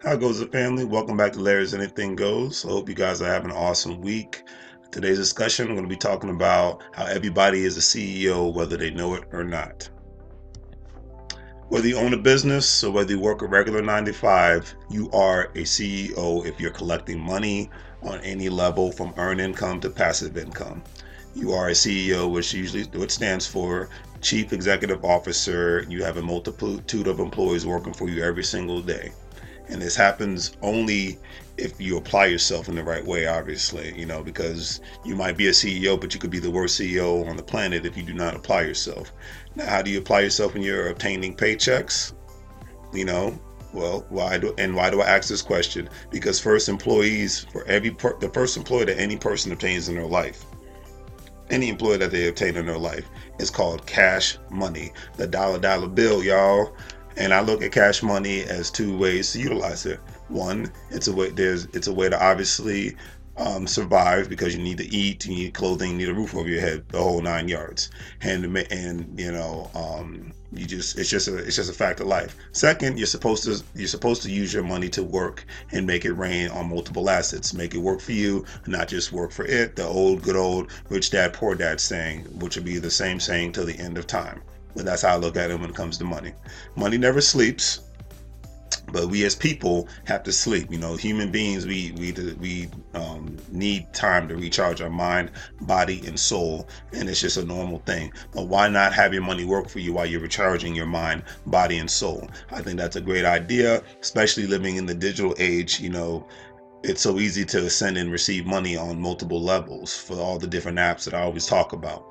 How goes the family? Welcome back to Larry's Anything Goes. I hope you guys are having an awesome week. Today's discussion, I'm going to be talking about how everybody is a CEO, whether they know it or not. Whether you own a business or whether you work a regular 9 to 5, you are a CEO if you're collecting money on any level from earned income to passive income. You are a CEO, which stands for Chief Executive Officer. You have a multitude of employees working for you every single day. And this happens only if you apply yourself in the right way, obviously, because you might be a CEO, but you could be the worst CEO on the planet if you do not apply yourself. Now, how do you apply yourself when you're obtaining paychecks? You know, well, why do I ask this question? Because first employees for the first employee that any person obtains in their life, any employee that they obtain in their life, is called cash money, the dollar bill, y'all. And I look at cash money as two ways to utilize it. One, it's a way to obviously survive, because you need to eat, you need clothing, you need a roof over your head, the whole 9 yards. It's just a fact of life. Second, you're supposed to use your money to work and make it rain on multiple assets. Make it work for you, not just work for it. The old good old rich dad poor dad saying, which will be the same saying till the end of time. But that's how I look at it when it comes to money. Money never sleeps, but we as people have to sleep. Human beings, we need time to recharge our mind, body, and soul, and it's just a normal thing. But why not have your money work for you while you're recharging your mind, body, and soul? I think that's a great idea, especially living in the digital age. It's so easy to send and receive money on multiple levels for all the different apps that I always talk about.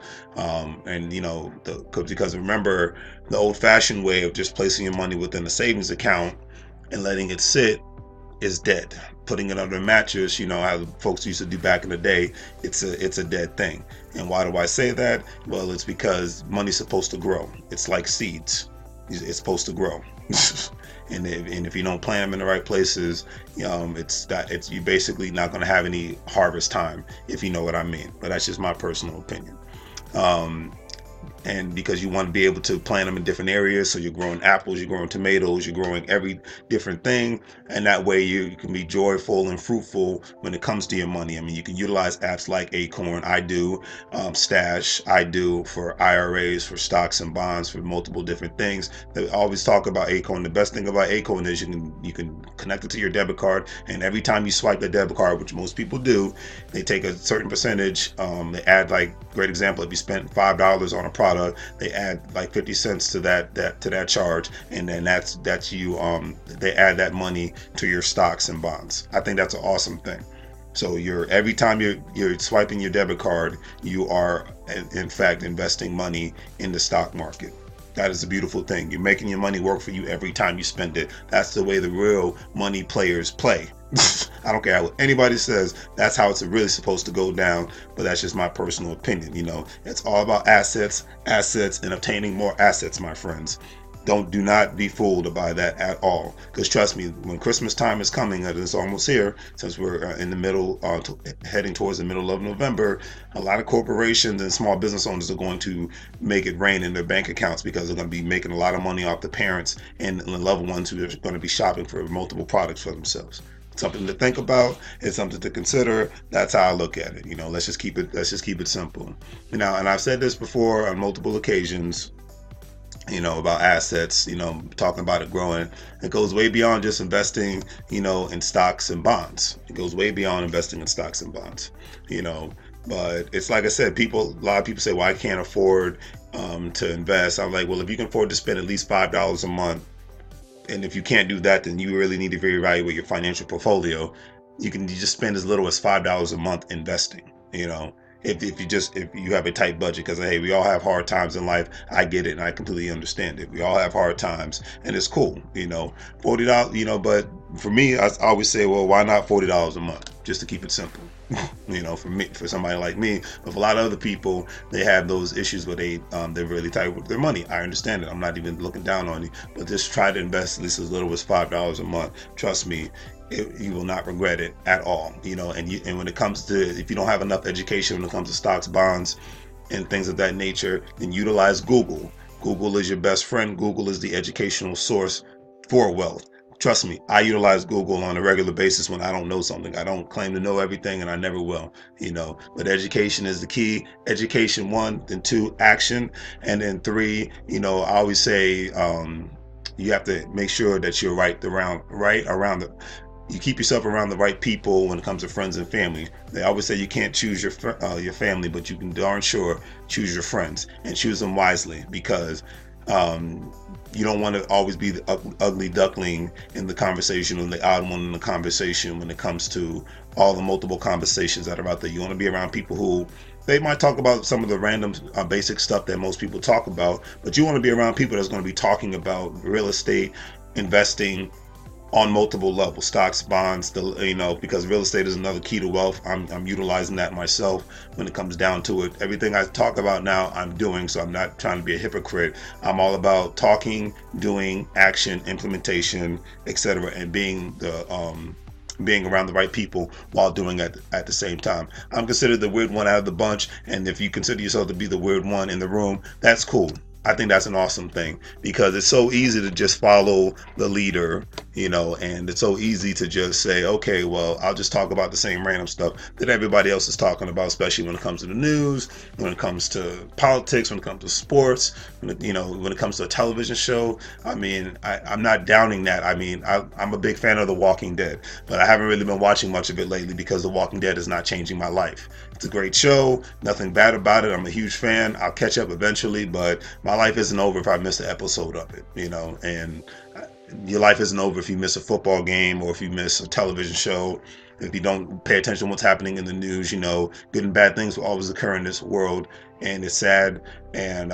Because remember, the old-fashioned way of just placing your money within a savings account and letting it sit is dead. Putting it under a mattress, how folks used to do back in the day, it's a dead thing. And why do I say that? Well, it's because money's supposed to grow. It's like seeds. It's supposed to grow. And if you don't plant them in the right places, you're basically not going to have any harvest time, if you know what I mean. But that's just my personal opinion. And because you want to be able to plant them in different areas, so you're growing apples, you're growing tomatoes, you're growing every different thing, and that way you can be joyful and fruitful when it comes to your money. I mean, you can utilize apps like Acorn. I do. Stash, I do, for IRAs, for stocks and bonds, for multiple different things. They always talk about Acorn. The best thing about Acorn is you can connect it to your debit card, and every time you swipe the debit card, which most people do, they take a certain percentage. They add, like, great example, if you spent $5 on a product, they add like 50 cents to that charge, and then that's you. They add that money to your stocks and bonds. I think that's an awesome thing. So every time you're swiping your debit card, you are in fact investing money in the stock market. That is a beautiful thing. You're making your money work for you every time you spend it. That's the way the real money players play. I don't care what anybody says. That's how it's really supposed to go down. But that's just my personal opinion. It's all about assets, and obtaining more assets, my friends. Do not be fooled by that at all. Because trust me, when Christmas time is coming, and it's almost here, since we're in the middle, heading towards the middle of November, a lot of corporations and small business owners are going to make it rain in their bank accounts, because they're going to be making a lot of money off the parents and the loved ones who are going to be shopping for multiple products for themselves. Something to think about. It's something to consider. That's how I look at it. Let's just keep it simple. And I've said this before on multiple occasions, about assets, talking about it growing. It goes way beyond just investing, in stocks and bonds. It goes way beyond investing in stocks and bonds, but it's like I said, a lot of people say, well, I can't afford to invest. I'm like, well, if you can afford to spend at least $5 a month, and if you can't do that, then you really need to reevaluate your financial portfolio. You just spend as little as $5 a month investing, if you have a tight budget, because hey, we all have hard times in life. I get it, and I completely understand it. We all have hard times, and it's cool. $40. But for me, I always say, well, why not $40 a month, just to keep it simple. For somebody like me. But for a lot of other people, they have those issues where they're really tight with their money. I understand it. I'm not even looking down on you, but just try to invest at least as little as $5 a month. Trust me, you will not regret it at all. And when it comes to, if you don't have enough education when it comes to stocks, bonds, and things of that nature, then utilize Google. Google is your best friend. Google is the educational source for wealth. Trust me, I utilize Google on a regular basis when I don't know something. I don't claim to know everything, and I never will, but education is the key. Education, one, then two, action, and then three, I always say, you have to make sure that you're right around you keep yourself around the right people when it comes to friends and family. They always say you can't choose your family, but you can darn sure choose your friends, and choose them wisely, because you don't want to always be the ugly duckling in the conversation, or the odd one in the conversation when it comes to all the multiple conversations that are out there. You want to be around people who, they might talk about some of the random basic stuff that most people talk about, but you want to be around people that's going to be talking about real estate, investing, on multiple levels, stocks, bonds, because real estate is another key to wealth. I'm utilizing that myself when it comes down to it. Everything I talk about now, I'm doing, so I'm not trying to be a hypocrite. I'm all about talking, doing, action, implementation, etc., and being around the right people while doing it at the same time. I'm considered the weird one out of the bunch, and if you consider yourself to be the weird one in the room, that's cool. I think that's an awesome thing, because it's so easy to just follow the leader, and it's so easy to just say, okay, well, I'll just talk about the same random stuff that everybody else is talking about, especially when it comes to the news, when it comes to politics, when it comes to sports, when it comes to a television show. I mean, I'm not downing that. I mean, I'm a big fan of The Walking Dead, but I haven't really been watching much of it lately because The Walking Dead is not changing my life. It's a great show, nothing bad about it. I'm a huge fan. I'll catch up eventually, but my life isn't over if I miss an episode of it, and your life isn't over if you miss a football game, or if you miss a television show, if you don't pay attention to what's happening in the news. Good and bad things will always occur in this world, and it's sad, and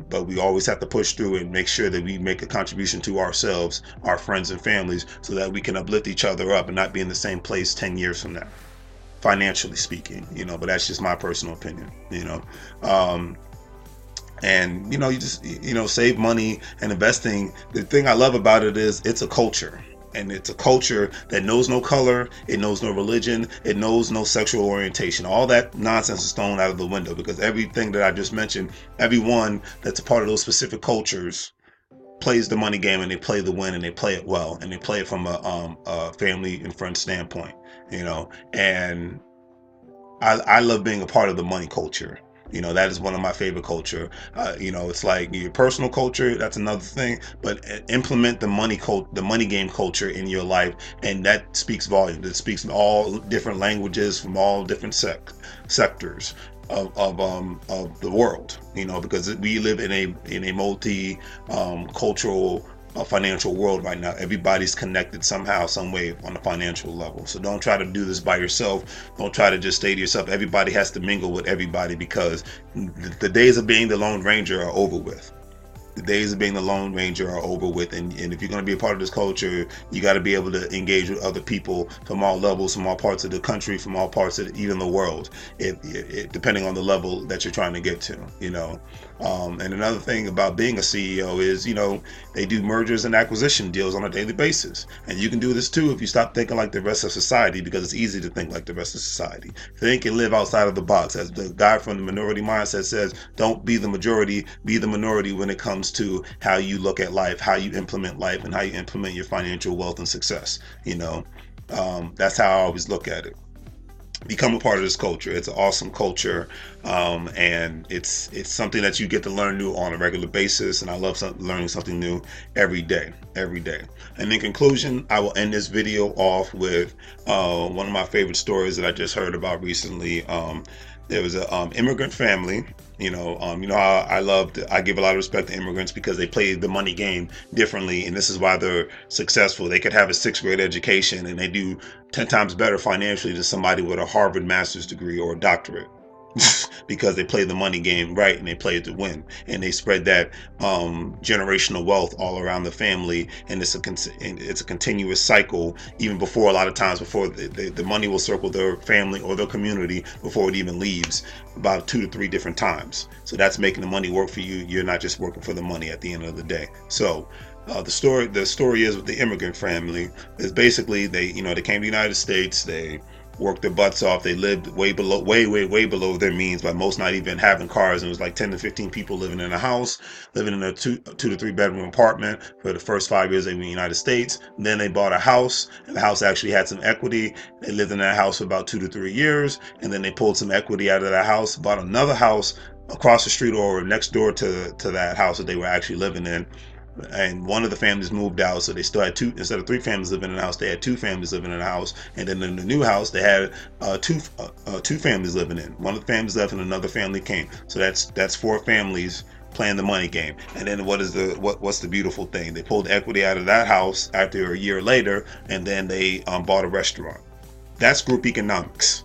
but we always have to push through and make sure that we make a contribution to ourselves, our friends and families, so that we can uplift each other up and not be in the same place 10 years from now, financially speaking, but that's just my personal opinion. And you just save money and investing. The thing I love about it is it's a culture, and it's a culture that knows no color, it knows no religion, it knows no sexual orientation. All that nonsense is thrown out of the window, because everything that I just mentioned, everyone that's a part of those specific cultures plays the money game, and they play the win, and they play it well, and they play it from a family and friend standpoint, and I love being a part of the money culture. That is one of my favorite culture. It's like your personal culture, that's another thing, but implement the money game culture in your life, and that speaks volumes. It speaks in all different languages from all different sectors of the world. Because we live in a multi cultural financial world right now. Everybody's connected somehow, some way on a financial level. So don't try to do this by yourself. Don't try to just stay to yourself. Everybody has to mingle with everybody, because the days of being the Lone Ranger are over with. The days of being the Lone Ranger are over with, and if you're going to be a part of this culture, you got to be able to engage with other people from all levels, from all parts of the country, from all parts of even the world, depending on the level that you're trying to get to. And another thing about being a CEO is, they do mergers and acquisition deals on a daily basis, and you can do this too if you stop thinking like the rest of society, because it's easy to think like the rest of society. Think and live outside of the box. As the guy from the Minority Mindset says, don't be the majority, be the minority when it comes to how you look at life, how you implement life, and how you implement your financial wealth and success. That's how I always look at it. Become a part of this culture. It's an awesome culture, and it's something that you get to learn new on a regular basis, and I love learning something new every day. And in conclusion, I will end this video off with one of my favorite stories that I just heard about recently. There was an immigrant family. How I give a lot of respect to immigrants, because they play the money game differently, and this is why they're successful. They could have a 6th grade education, and they do 10 times better financially than somebody with a Harvard master's degree or a doctorate. Because they play the money game right, and they play it to win, and they spread that generational wealth all around the family, and it's a continuous cycle. Even before, a lot of times before the money will circle their family or their community before it even leaves, about 2 to 3 different times. So that's making the money work for you. You're not just working for the money at the end of the day. So the story is with the immigrant family is basically they came to the United States. They worked their butts off. They lived way below, way below their means, by most not even having cars. And it was like 10 to 15 people living in a house, living in a two to three bedroom apartment for the first 5 years they were in the United States. And then they bought a house, and the house actually had some equity. They lived in that house for about 2 to 3 years, and then they pulled some equity out of that house, bought another house across the street or next door to that house that they were actually living in. And one of the families moved out, so they still had two, instead of three families living in the house, they had two families living in the house. And then in the new house, they had two families living in. One of the families left, and another family came. So that's four families playing the money game. And then what's the beautiful thing? They pulled equity out of that house after a year later, and then they bought a restaurant. That's group economics.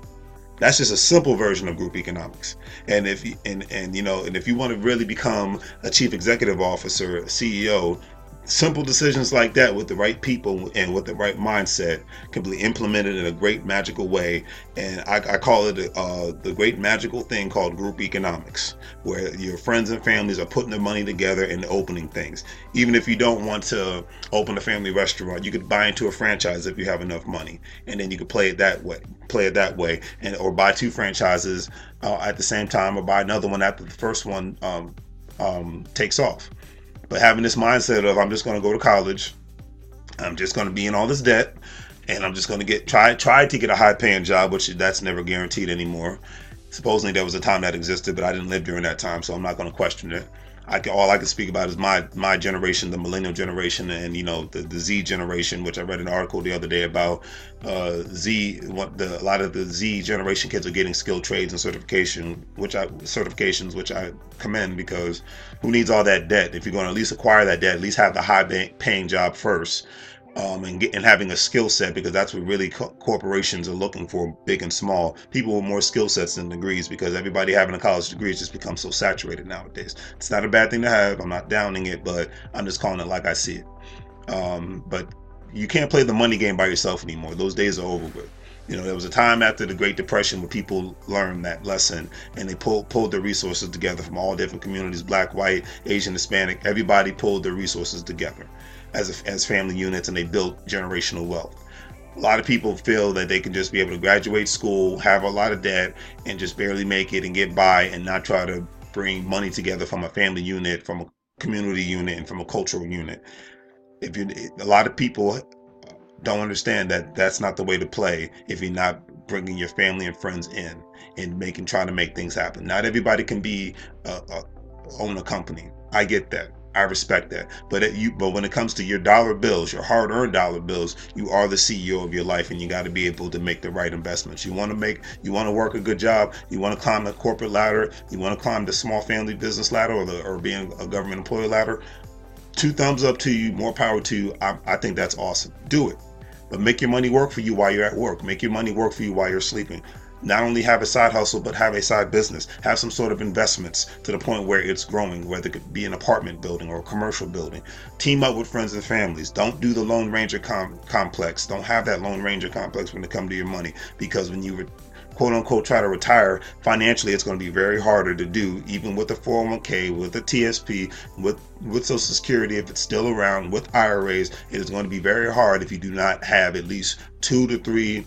That's just a simple version of group economics. And if you want to really become a chief executive officer, CEO, simple decisions like that with the right people and with the right mindset can be implemented in a great magical way. And I call it the great magical thing called group economics, where your friends and families are putting their money together and opening things. Even if you don't want to open a family restaurant, you could buy into a franchise if you have enough money, and then you could play it that way, and or buy two franchises at the same time, or buy another one after the first one takes off. But having this mindset of, I'm just going to go to college, I'm just going to be in all this debt, and I'm just going to try to get a high paying job, which that's never guaranteed anymore. Supposedly there was a time that existed, but I didn't live during that time, so I'm not going to question it. All I can speak about is my generation, the millennial generation, and the Z generation, which I read an article the other day about. A lot of the Z generation kids are getting skilled trades and certifications, which I commend, because who needs all that debt? If you're going to at least acquire that debt, at least have the high paying job first. And having a skill set, because that's what really corporations are looking for, big and small. People with more skill sets than degrees, because everybody having a college degree has just become so saturated nowadays. It's not a bad thing to have. I'm not downing it, but I'm just calling it like I see it. But you can't play the money game by yourself anymore. Those days are over with. There was a time after the Great Depression where people learned that lesson, and they pulled their resources together from all different communities, black, white, Asian, Hispanic. Everybody pulled their resources together as family units, and they built generational wealth. A lot of people feel that they can just be able to graduate school, have a lot of debt, and just barely make it and get by, and not try to bring money together from a family unit, from a community unit, and from a cultural unit. A lot of people don't understand that that's not the way to play if you're not bringing your family and friends in and trying to make things happen. Not everybody can own a company. I get that. I respect that. But when it comes to your dollar bills, your hard-earned dollar bills, you are the CEO of your life, and you got to be able to make the right investments. You want to work a good job, you want to climb the corporate ladder, you want to climb the small family business ladder, or being a government employee ladder. 2 thumbs up to you, more power to you. I think that's awesome. Do it. But make your money work for you while you're at work. Make your money work for you while you're sleeping. Not only have a side hustle, but have a side business. Have some sort of investments to the point where it's growing, whether it could be an apartment building or a commercial building. Team up with friends and families. Don't do the Lone Ranger complex. Don't have that Lone Ranger complex when it comes to your money, because when you quote unquote try to retire financially, it's going to be very harder to do, even with a 401k, with a TSP, with Social Security, if it's still around, with IRAs. It is going to be very hard if you do not have at least 2 to 3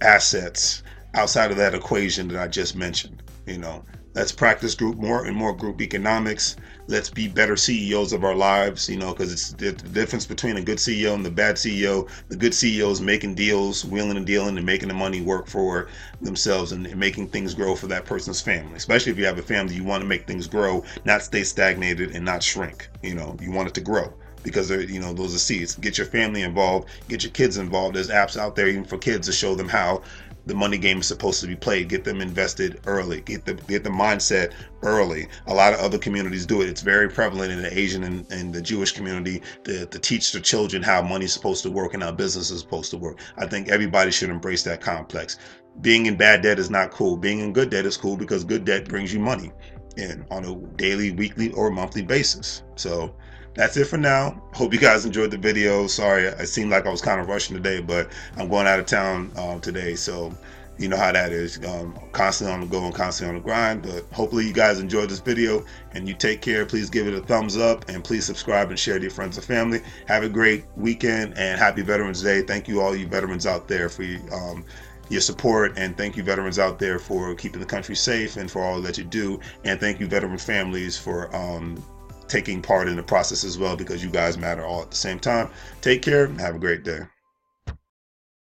assets outside of that equation that I just mentioned. Let's practice more and more group economics. Let's be better CEOs of our lives, because it's the difference between a good CEO and the bad CEO. The good CEO is making deals, wheeling and dealing, and making the money work for themselves, and making things grow for that person's family. Especially if you have a family, you want to make things grow, not stay stagnated and not shrink. You want it to grow, because those are seeds. Get your family involved, get your kids involved. There's apps out there even for kids to show them how the money game is supposed to be played. Get them invested early. Get the mindset early. A lot of other communities do it. It's very prevalent in the Asian and the Jewish community to teach the children how money is supposed to work and how business is supposed to work. I think everybody should embrace that complex. Being in bad debt is not cool. Being in good debt is cool, because good debt brings you money on a daily, weekly, or monthly basis. So that's it for now. Hope you guys enjoyed the video. Sorry, it seemed like I was kind of rushing today, but I'm going out of town today, so you know how that is. Constantly on the go and constantly on the grind. But hopefully you guys enjoyed this video, and you take care. Please give it a thumbs up, and please subscribe and share to your friends and family. Have a great weekend, and happy Veterans Day. Thank you all you veterans out there for your support, and thank you veterans out there for keeping the country safe and for all that you do. And thank you veteran families for taking part in the process as well, because you guys matter all at the same time. Take care. Have a great day.